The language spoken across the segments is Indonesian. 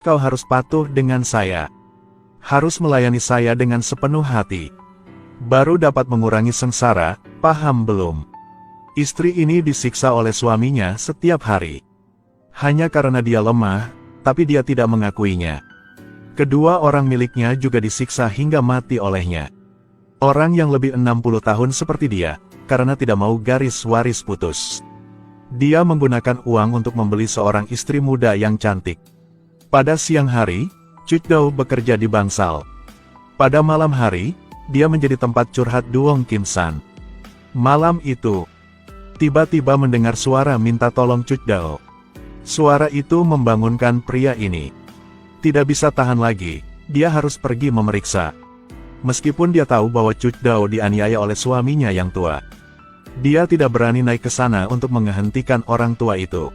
Kau harus patuh dengan saya. Harus melayani saya dengan sepenuh hati. Baru dapat mengurangi sengsara, paham belum? Istri ini disiksa oleh suaminya setiap hari. Hanya karena dia lemah, tapi dia tidak mengakuinya. Kedua orang miliknya juga disiksa hingga mati olehnya. Orang yang lebih 60 tahun seperti dia, karena tidak mau garis waris putus. Dia menggunakan uang untuk membeli seorang istri muda yang cantik. Pada siang hari, Chutdao bekerja di bangsal. Pada malam hari, dia menjadi tempat curhat Duong Kim San. Malam itu, tiba-tiba mendengar suara minta tolong Chutdao. Suara itu membangunkan pria ini. Tidak bisa tahan lagi, dia harus pergi memeriksa. Meskipun dia tahu bahwa Chutdao dianiaya oleh suaminya yang tua. Dia tidak berani naik ke sana untuk menghentikan orang tua itu.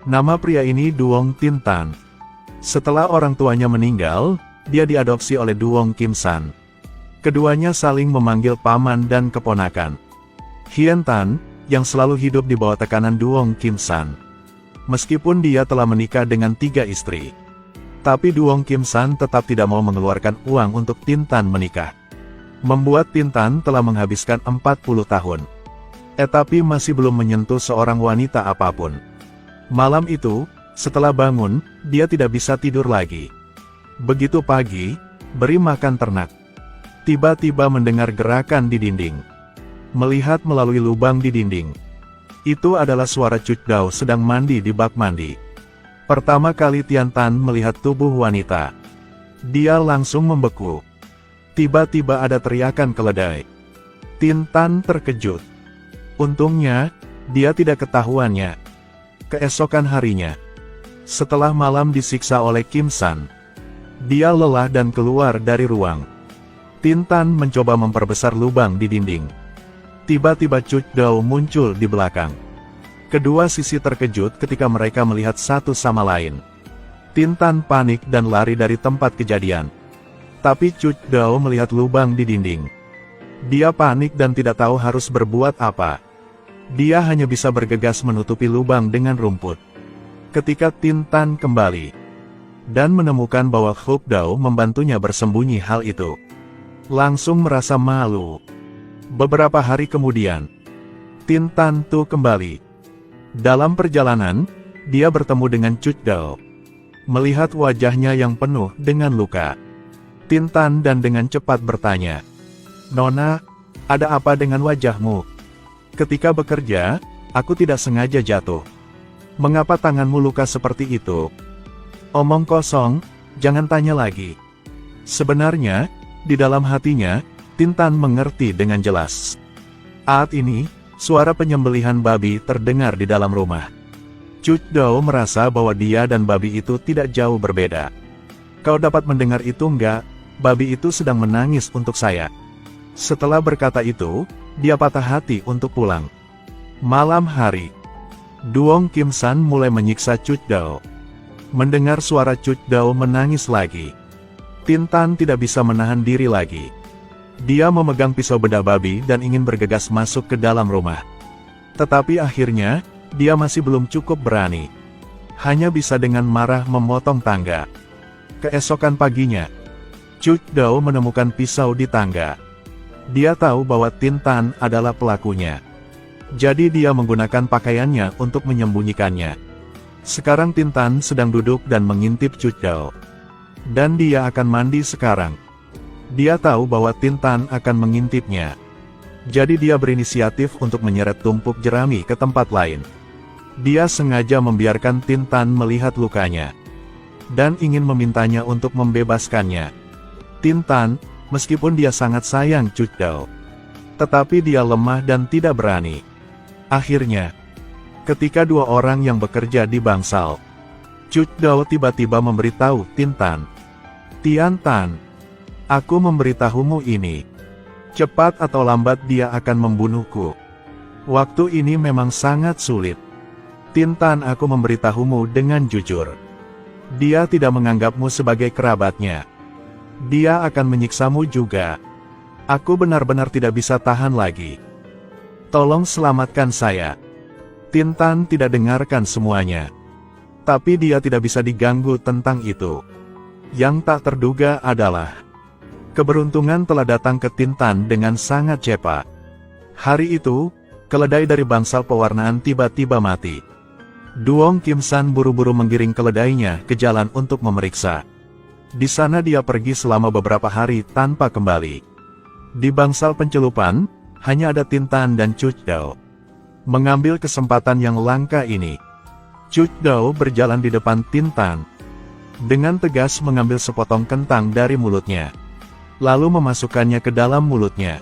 Nama pria ini Duong Tin Tan. Setelah orang tuanya meninggal, dia diadopsi oleh Duong Kim San. Keduanya saling memanggil paman dan keponakan. Hien Tan, yang selalu hidup di bawah tekanan Duong Kim San. Meskipun dia telah menikah dengan 3 istri. Tapi Duong Kim San tetap tidak mau mengeluarkan uang untuk Tin Tan menikah. Membuat Tin Tan telah menghabiskan 40 tahun. Tapi masih belum menyentuh seorang wanita apapun. Malam itu, setelah bangun, dia tidak bisa tidur lagi. Begitu pagi, beri makan ternak. Tiba-tiba mendengar gerakan di dinding. Melihat melalui lubang di dinding. Itu adalah suara Chutdao sedang mandi di bak mandi. Pertama kali Tian Tan melihat tubuh wanita. Dia langsung membeku. Tiba-tiba ada teriakan keledai. Tin Tan terkejut. Untungnya, dia tidak ketahuannya. Keesokan harinya, setelah malam disiksa oleh Kim San, dia lelah dan keluar dari ruang. Tin Tan mencoba memperbesar lubang di dinding. Tiba-tiba Chutdao muncul di belakang. Kedua sisi terkejut ketika mereka melihat satu sama lain. Tin Tan panik dan lari dari tempat kejadian. Tapi Chutdao melihat lubang di dinding. Dia panik dan tidak tahu harus berbuat apa. Dia hanya bisa bergegas menutupi lubang dengan rumput. Ketika Tin Tan kembali dan menemukan bahwa Chutdao membantunya bersembunyi hal itu, langsung merasa malu. Beberapa hari kemudian, Tin Tan tuh kembali. Dalam perjalanan, dia bertemu dengan Chutdao. Melihat wajahnya yang penuh dengan luka, Tin Tan dan dengan cepat bertanya, "Nona, ada apa dengan wajahmu? Ketika bekerja, aku tidak sengaja jatuh. Mengapa tanganmu luka seperti itu?" Omong kosong, jangan tanya lagi. Sebenarnya, di dalam hatinya, Tin Tan mengerti dengan jelas. Saat ini, suara penyembelihan babi terdengar di dalam rumah. Chutdao merasa bahwa dia dan babi itu tidak jauh berbeda. "Kau dapat mendengar itu enggak? Babi itu sedang menangis untuk saya." Setelah berkata itu, dia patah hati untuk pulang. Malam hari, Duong Kim San mulai menyiksa Chutdao. Mendengar suara Chutdao menangis lagi, Tin Tan tidak bisa menahan diri lagi. Dia memegang pisau bedah babi dan ingin bergegas masuk ke dalam rumah. Tetapi akhirnya, dia masih belum cukup berani. Hanya bisa dengan marah memotong tangga. Keesokan paginya, Chutdao menemukan pisau di tangga. Dia tahu bahwa Tin Tan adalah pelakunya. Jadi dia menggunakan pakaiannya untuk menyembunyikannya. Sekarang Tin Tan sedang duduk dan mengintip Chutdao. Dan dia akan mandi sekarang. Dia tahu bahwa Tin Tan akan mengintipnya. Jadi dia berinisiatif untuk menyeret tumpuk jerami ke tempat lain. Dia sengaja membiarkan Tin Tan melihat lukanya. Dan ingin memintanya untuk membebaskannya. Tin Tan, meskipun dia sangat sayang Chutdao, tetapi dia lemah dan tidak berani. Akhirnya, ketika dua orang yang bekerja di bangsal, Chutdao tiba-tiba memberitahu Tin Tan, "Tian Tan, aku memberitahumu ini. Cepat atau lambat dia akan membunuhku. Waktu ini memang sangat sulit. Tin Tan, aku memberitahumu dengan jujur. Dia tidak menganggapmu sebagai kerabatnya. Dia akan menyiksamu juga. Aku benar-benar tidak bisa tahan lagi. Tolong selamatkan saya." Tin Tan tidak dengarkan semuanya. Tapi dia tidak bisa diganggu tentang itu. Yang tak terduga adalah keberuntungan telah datang ke Tintan dengan sangat cepat. Hari itu, keledai dari bangsal pewarnaan tiba-tiba mati. Duong Kim San buru-buru menggiring keledainya ke jalan untuk memeriksa. Di sana dia pergi selama beberapa hari tanpa kembali. Di bangsal pencelupan, hanya ada Tintan dan Cuc Dao. Mengambil kesempatan yang langka ini, Cuc Dao berjalan di depan Tintan. Dengan tegas mengambil sepotong kentang dari mulutnya. Lalu memasukkannya ke dalam mulutnya.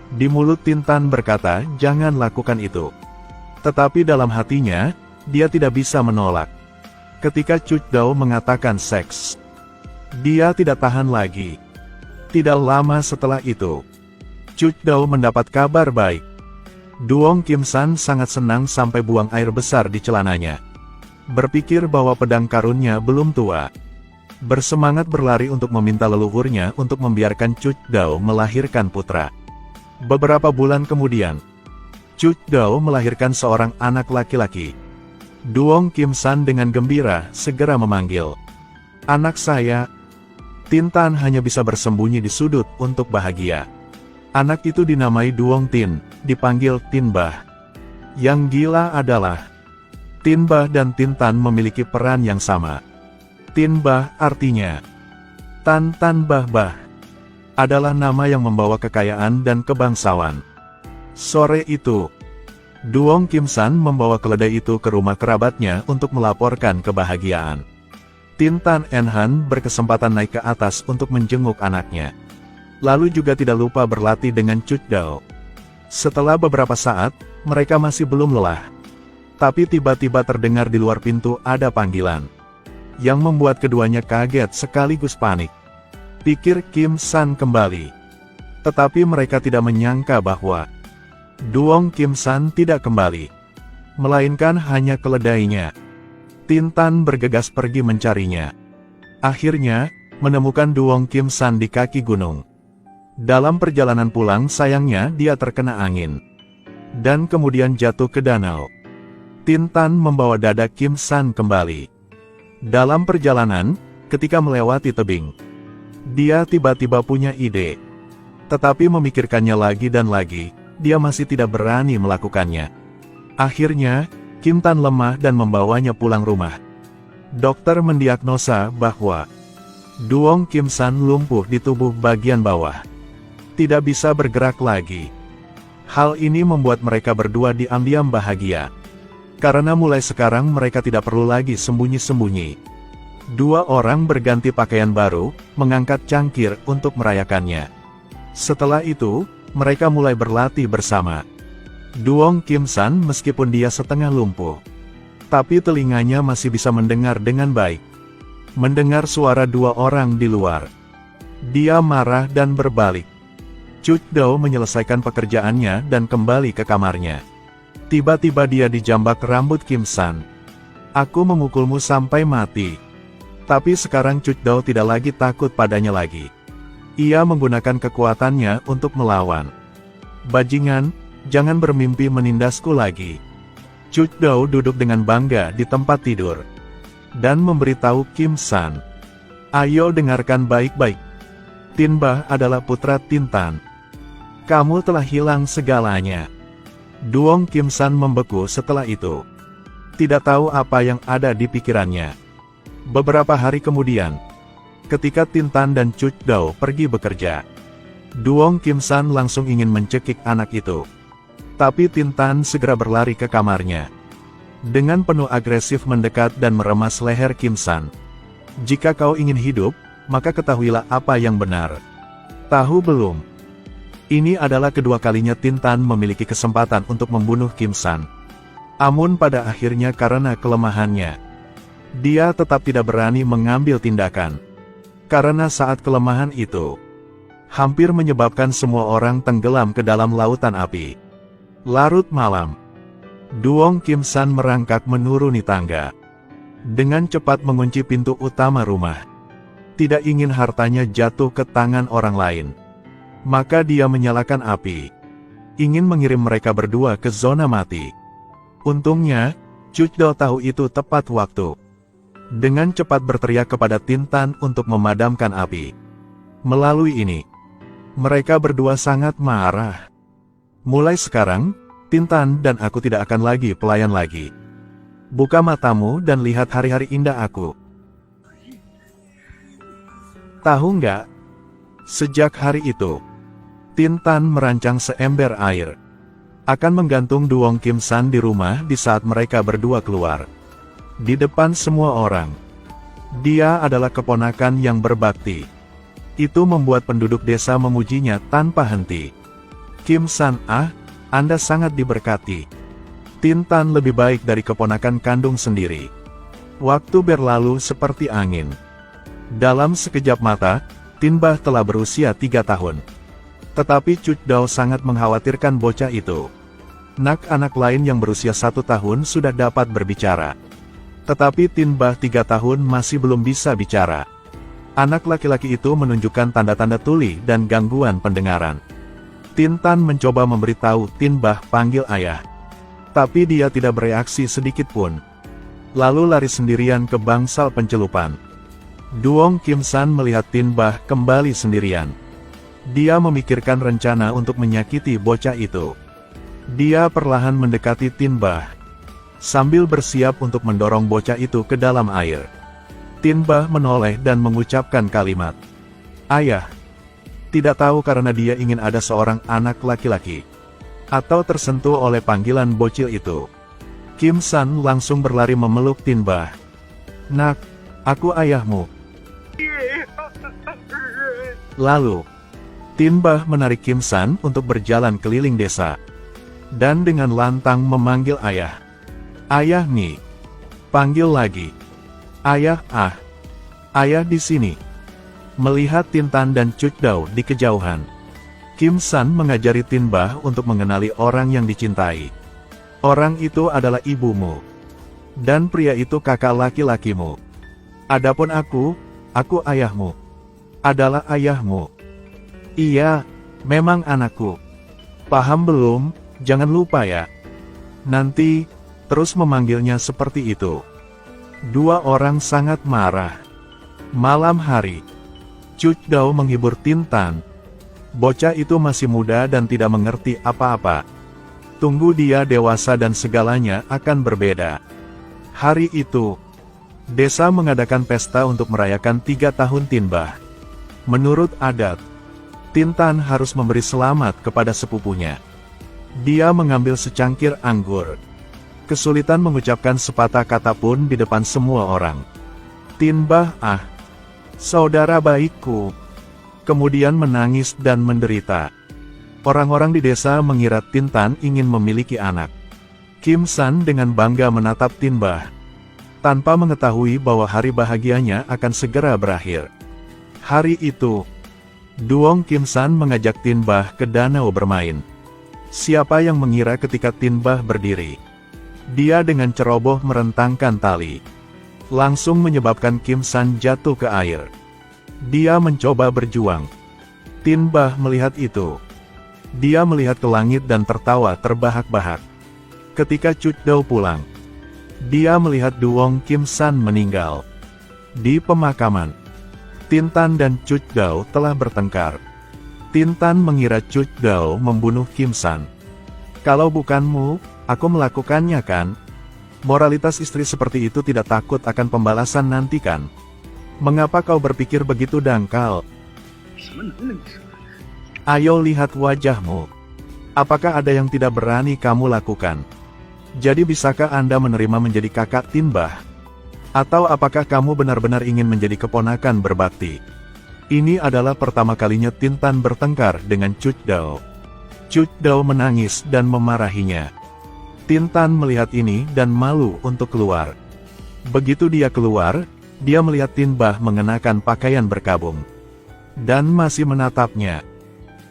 Di mulut Tintan berkata, "Jangan lakukan itu." Tetapi dalam hatinya, dia tidak bisa menolak. Ketika Cuc Dao mengatakan seks, dia tidak tahan lagi. Tidak lama setelah itu, Cuc Dao mendapat kabar baik. Duong Kim San sangat senang sampai buang air besar di celananya. Berpikir bahwa pedang karunnya belum tua. Bersemangat berlari untuk meminta leluhurnya untuk membiarkan Cuc Dao melahirkan putra. Beberapa bulan kemudian, Cuc Dao melahirkan seorang anak laki-laki. Duong Kim San dengan gembira segera memanggil, "Anak saya." Tintan hanya bisa bersembunyi di sudut untuk bahagia. Anak itu dinamai Duong Tin, dipanggil Tin Bah. Yang gila adalah Tin Bah dan Tintan memiliki peran yang sama. Tin Bah artinya Tan Bah Bah, adalah nama yang membawa kekayaan dan kebangsawan. Sore itu, Duong Kim San membawa keledai itu ke rumah kerabatnya untuk melaporkan kebahagiaan. Tintan Han berkesempatan naik ke atas untuk menjenguk anaknya. Lalu juga tidak lupa berlatih dengan Cuc Dao. Setelah beberapa saat, mereka masih belum lelah. Tapi tiba-tiba terdengar di luar pintu ada panggilan. Yang membuat keduanya kaget sekaligus panik. Pikir Kim San kembali. Tetapi mereka tidak menyangka bahwa Duong Kim San tidak kembali. Melainkan hanya keledainya. Tintan bergegas pergi mencarinya. Akhirnya, menemukan Duong Kim San di kaki gunung. Dalam perjalanan pulang sayangnya dia terkena angin. Dan kemudian jatuh ke danau. Tintan membawa dada Kim San kembali. Dalam perjalanan, ketika melewati tebing, dia tiba-tiba punya ide. Tetapi memikirkannya lagi dan lagi, dia masih tidak berani melakukannya. Akhirnya, Kim Tan lemah dan membawanya pulang rumah. Dokter mendiagnosa bahwa Duong Kim San lumpuh di tubuh bagian bawah. Tidak bisa bergerak lagi. Hal ini membuat mereka berdua diam-diam bahagia. Karena mulai sekarang mereka tidak perlu lagi sembunyi-sembunyi. Dua orang berganti pakaian baru, mengangkat cangkir untuk merayakannya. Setelah itu, mereka mulai berlatih bersama. Duong Kim San meskipun dia setengah lumpuh, tapi telinganya masih bisa mendengar dengan baik. Mendengar suara dua orang di luar. Dia marah dan berbalik. Cuc Dao menyelesaikan pekerjaannya dan kembali ke kamarnya. Tiba-tiba dia dijambak rambut Kim San. "Aku memukulmu sampai mati." Tapi sekarang Cuc Dao tidak lagi takut padanya lagi. Ia menggunakan kekuatannya untuk melawan. "Bajingan, jangan bermimpi menindasku lagi." Cuc Dao duduk dengan bangga di tempat tidur. Dan memberitahu Kim San, "Ayo dengarkan baik-baik. Tin Bah adalah putra Tintan. Kamu telah hilang segalanya." Duong Kim San membeku setelah itu. Tidak tahu apa yang ada di pikirannya. Beberapa hari kemudian, ketika Tintan dan Cuc Dao pergi bekerja, Duong Kim San langsung ingin mencekik anak itu. Tapi Tintan segera berlari ke kamarnya. Dengan penuh agresif mendekat dan meremas leher Kim San. "Jika kau ingin hidup, maka ketahuilah apa yang benar. Tahu belum? Ini adalah kedua kalinya Tintan memiliki kesempatan untuk membunuh Kim San. Namun pada akhirnya karena kelemahannya, dia tetap tidak berani mengambil tindakan. Karena saat kelemahan itu, hampir menyebabkan semua orang tenggelam ke dalam lautan api." Larut malam, Duong Kim San merangkak menuruni tangga. Dengan cepat mengunci pintu utama rumah. Tidak ingin hartanya jatuh ke tangan orang lain. Maka dia menyalakan api. Ingin mengirim mereka berdua ke zona mati. Untungnya, Cuc Dao tahu itu tepat waktu. Dengan cepat berteriak kepada Tintan untuk memadamkan api. Melalui ini, mereka berdua sangat marah. Mulai sekarang, Tintan dan aku tidak akan lagi pelayan lagi. Buka matamu dan lihat hari-hari indah aku. Tahu nggak? Sejak hari itu, Tintan merancang seember air. Akan menggantung Duong Kim San di rumah di saat mereka berdua keluar. Di depan semua orang. Dia adalah keponakan yang berbakti. Itu membuat penduduk desa memujinya tanpa henti. Kim San, Anda sangat diberkati. Tintan lebih baik dari keponakan kandung sendiri. Waktu berlalu seperti angin. Dalam sekejap mata, Tinbah telah berusia 3 tahun. Tetapi Cucdao sangat mengkhawatirkan bocah itu. Anak-anak lain yang berusia 1 tahun sudah dapat berbicara. Tetapi Tinbah 3 tahun masih belum bisa bicara. Anak laki-laki itu menunjukkan tanda-tanda tuli dan gangguan pendengaran. Tintan mencoba memberitahu Tinbah panggil ayah. Tapi dia tidak bereaksi sedikit pun. Lalu lari sendirian ke bangsal pencelupan. Duong Kim San melihat Tinbah kembali sendirian. Dia memikirkan rencana untuk menyakiti bocah itu. Dia perlahan mendekati Tinbah, sambil bersiap untuk mendorong bocah itu ke dalam air. Tinbah menoleh dan mengucapkan kalimat, "Ayah." Tidak tahu karena dia ingin ada seorang anak laki-laki, atau tersentuh oleh panggilan bocil itu. Kim San langsung berlari memeluk Tinbah. "Nak, aku ayahmu." Lalu, Tinbah menarik Kim San untuk berjalan keliling desa. Dan dengan lantang memanggil ayah. "Ayah nih." Panggil lagi. "Ayah, Ayah di sini." Melihat Tintan dan Cucdao di kejauhan, Kim San mengajari Tinbah untuk mengenali orang yang dicintai. Orang itu adalah ibumu. Dan pria itu kakak laki-lakimu. Adapun aku ayahmu. Adalah ayahmu. Iya, memang anakku. Paham belum? Jangan lupa ya. Nanti, terus memanggilnya seperti itu. Dua orang sangat marah. Malam hari, Cucdao menghibur Tintan. Bocah itu masih muda dan tidak mengerti apa-apa. Tunggu dia dewasa dan segalanya akan berbeda. Hari itu, desa mengadakan pesta untuk merayakan 3 tahun Tinbah. Menurut adat, Tintan harus memberi selamat kepada sepupunya. Dia mengambil secangkir anggur. Kesulitan mengucapkan sepatah kata pun di depan semua orang. Tinbah, saudara baikku. Kemudian menangis dan menderita. Orang-orang di desa mengira Tintan ingin memiliki anak. Kim San dengan bangga menatap Tinbah, tanpa mengetahui bahwa hari bahagianya akan segera berakhir. Hari itu, Duong Kim San mengajak Tinbah ke danau bermain. Siapa yang mengira ketika Tinbah berdiri, dia dengan ceroboh merentangkan tali, langsung menyebabkan Kim San jatuh ke air. Dia mencoba berjuang. Tinbah melihat itu. Dia melihat ke langit dan tertawa terbahak-bahak. Ketika Cucdao pulang, dia melihat Duong Kim San meninggal. Di pemakaman, Tintan dan Cucdao telah bertengkar. Tintan mengira Cucdao membunuh Kim San. Kalau bukanmu, aku melakukannya kan? Moralitas istri seperti itu tidak takut akan pembalasan nanti kan? Mengapa kau berpikir begitu dangkal? Ayo lihat wajahmu. Apakah ada yang tidak berani kamu lakukan? Jadi bisakah Anda menerima menjadi kakak Tinbah? Atau apakah kamu benar-benar ingin menjadi keponakan berbakti? Ini adalah pertama kalinya Tintan bertengkar dengan Cucdao. Cucdao menangis dan memarahinya. Tintan melihat ini dan malu untuk keluar. Begitu dia keluar, dia melihat Tinbah mengenakan pakaian berkabung. Dan masih menatapnya.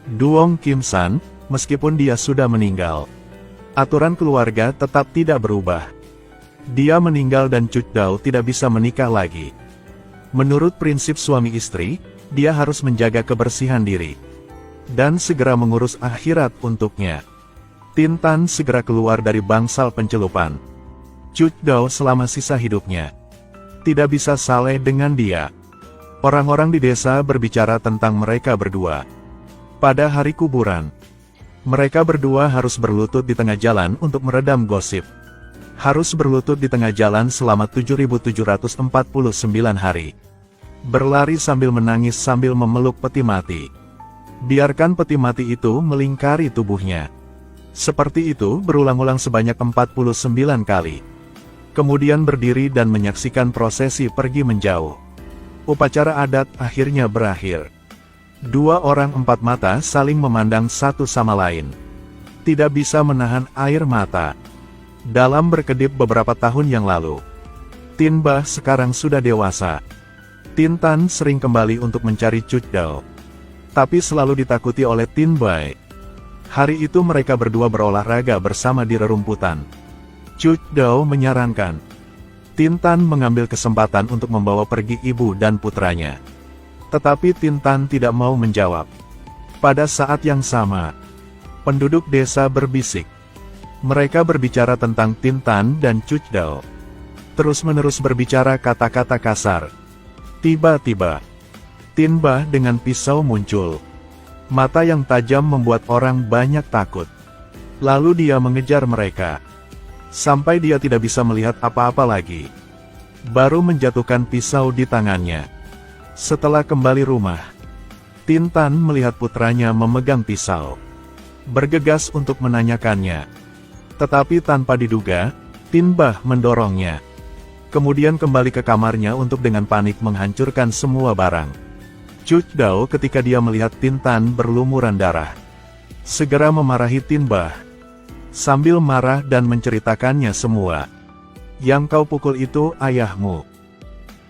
Duong Kim San, meskipun dia sudah meninggal, aturan keluarga tetap tidak berubah. Dia meninggal dan Cucdao tidak bisa menikah lagi. Menurut prinsip suami istri, dia harus menjaga kebersihan diri dan segera mengurus akhirat untuknya. Tintan segera keluar dari bangsal pencelupan Cucdao selama sisa hidupnya. Tidak bisa saleh dengan dia. Orang-orang di desa berbicara tentang mereka berdua. Pada hari kuburan, mereka berdua harus berlutut di tengah jalan untuk meredam gosip. Harus berlutut di tengah jalan selama 7.749 hari. Berlari sambil menangis sambil memeluk peti mati. Biarkan peti mati itu melingkari tubuhnya. Seperti itu berulang-ulang sebanyak 49 kali. Kemudian berdiri dan menyaksikan prosesi pergi menjauh. Upacara adat akhirnya berakhir. Dua orang empat mata saling memandang satu sama lain. Tidak bisa menahan air mata. Dalam berkedip beberapa tahun yang lalu, Tin Bah sekarang sudah dewasa. Tin Tan sering kembali untuk mencari Cuc Dao, tapi selalu ditakuti oleh Tin Bai. Hari itu mereka berdua berolahraga bersama di rerumputan. Cuc Dao menyarankan Tin Tan mengambil kesempatan untuk membawa pergi ibu dan putranya. Tetapi Tin Tan tidak mau menjawab. Pada saat yang sama, penduduk desa berbisik. Mereka berbicara tentang Tin Tan dan Cuc Dao. Terus-menerus berbicara kata-kata kasar. Tiba-tiba, Tin Bah dengan pisau muncul. Mata yang tajam membuat orang banyak takut. Lalu dia mengejar mereka. Sampai dia tidak bisa melihat apa-apa lagi. Baru menjatuhkan pisau di tangannya. Setelah kembali rumah, Tin Tan melihat putranya memegang pisau. Bergegas untuk menanyakannya. Tetapi tanpa diduga, Tin Bah mendorongnya. Kemudian kembali ke kamarnya untuk dengan panik menghancurkan semua barang. Cuc Dao ketika dia melihat Tin Tan berlumuran darah, segera memarahi Tin Bah. Sambil marah dan menceritakannya semua. Yang kau pukul itu ayahmu.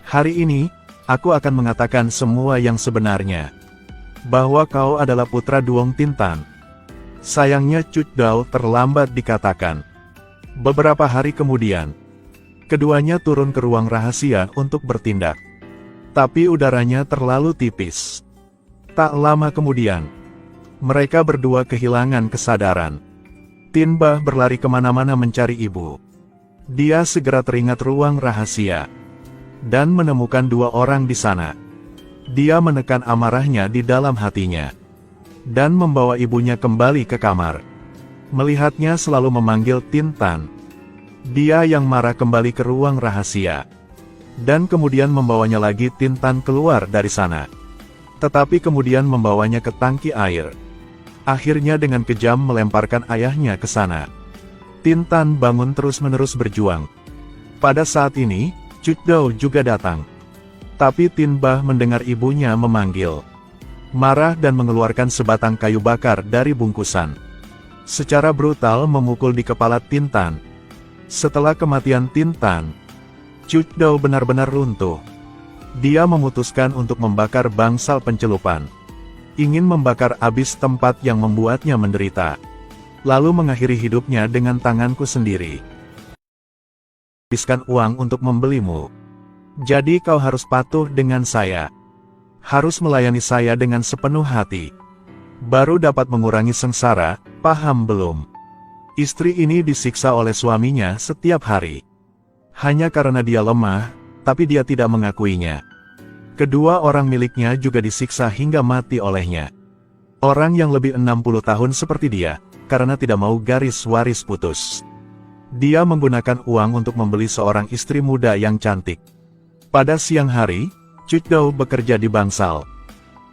Hari ini, aku akan mengatakan semua yang sebenarnya. Bahwa kau adalah putra Duong Tin Tan. Sayangnya Cuc Dao terlambat dikatakan. Beberapa hari kemudian, keduanya turun ke ruang rahasia untuk bertindak. Tapi udaranya terlalu tipis. Tak lama kemudian, mereka berdua kehilangan kesadaran. Tin Bah berlari kemana-mana mencari ibu. Dia segera teringat ruang rahasia. Dan menemukan dua orang di sana. Dia menekan amarahnya di dalam hatinya. Dan membawa ibunya kembali ke kamar. Melihatnya selalu memanggil Tin Tan. Dia yang marah kembali ke ruang rahasia. Dan kemudian membawanya lagi Tin Tan keluar dari sana. Tetapi kemudian membawanya ke tangki air. Akhirnya dengan kejam melemparkan ayahnya ke sana. Tin Tan bangun terus-menerus berjuang. Pada saat ini, Cuc Dao juga datang. Tapi Tin Bah mendengar ibunya memanggil. Marah dan mengeluarkan sebatang kayu bakar dari bungkusan. Secara brutal memukul di kepala Tin Tan. Setelah kematian Tin Tan, Cuc Dao benar-benar runtuh. Dia memutuskan untuk membakar bangsal pencelupan. Ingin membakar habis tempat yang membuatnya menderita. Lalu mengakhiri hidupnya dengan tanganku sendiri. Habiskan uang untuk membelimu. Jadi kau harus patuh dengan saya. Harus melayani saya dengan sepenuh hati. Baru dapat mengurangi sengsara, paham belum? Istri ini disiksa oleh suaminya setiap hari. Hanya karena dia lemah, tapi dia tidak mengakuinya. Kedua orang miliknya juga disiksa hingga mati olehnya. Orang yang lebih 60 tahun seperti dia, karena tidak mau garis waris putus. Dia menggunakan uang untuk membeli seorang istri muda yang cantik. Pada siang hari, Cuc Dao bekerja di bangsal.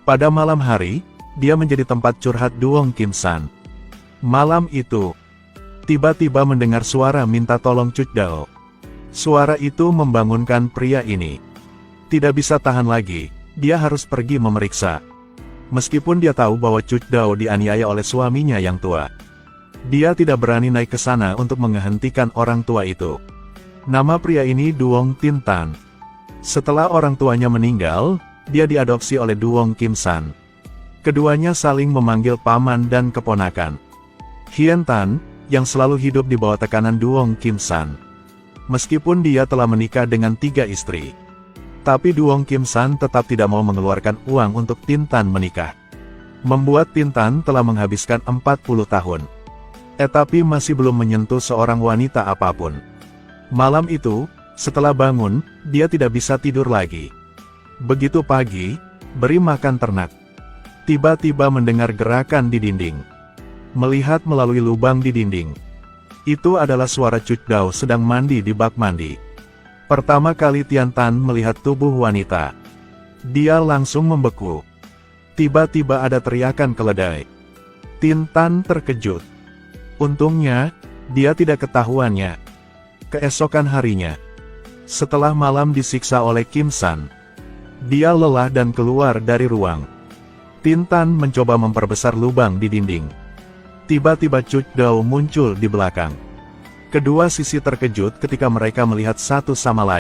Pada malam hari, dia menjadi tempat curhat Duong Kim San. Malam itu, tiba-tiba mendengar suara minta tolong Cuc Dao. Suara itu membangunkan pria ini. Tidak bisa tahan lagi, dia harus pergi memeriksa. Meskipun dia tahu bahwa Cuc Dao dianiaya oleh suaminya yang tua. Dia tidak berani naik ke sana untuk menghentikan orang tua itu. Nama pria ini Duong Tin Tan. Setelah orang tuanya meninggal, dia diadopsi oleh Duong Kim San. Keduanya saling memanggil paman dan keponakan. Hien Tan, yang selalu hidup di bawah tekanan Duong Kim San. Meskipun dia telah menikah dengan 3 istri. Tapi Duong Kim San tetap tidak mau mengeluarkan uang untuk Tin Tan menikah. Membuat Tin Tan telah menghabiskan 40 tahun. Tapi masih belum menyentuh seorang wanita apapun. Malam itu, Setelah bangun, dia tidak bisa tidur lagi. Begitu pagi, beri makan ternak. Tiba-tiba mendengar gerakan di dinding. Melihat melalui lubang di dinding. Itu adalah suara Cucdao sedang mandi di bak mandi. Pertama kali Tian Tan melihat tubuh wanita. Dia langsung membeku. Tiba-tiba ada teriakan keledai. Tian Tan terkejut. Untungnya, dia tidak ketahuannya. Keesokan harinya, setelah malam disiksa oleh Kim San, dia lelah dan keluar dari ruang. Tian Tan mencoba memperbesar lubang di dinding. Tiba-tiba Cucdao muncul di belakang. Kedua sisi terkejut ketika mereka melihat satu sama lain.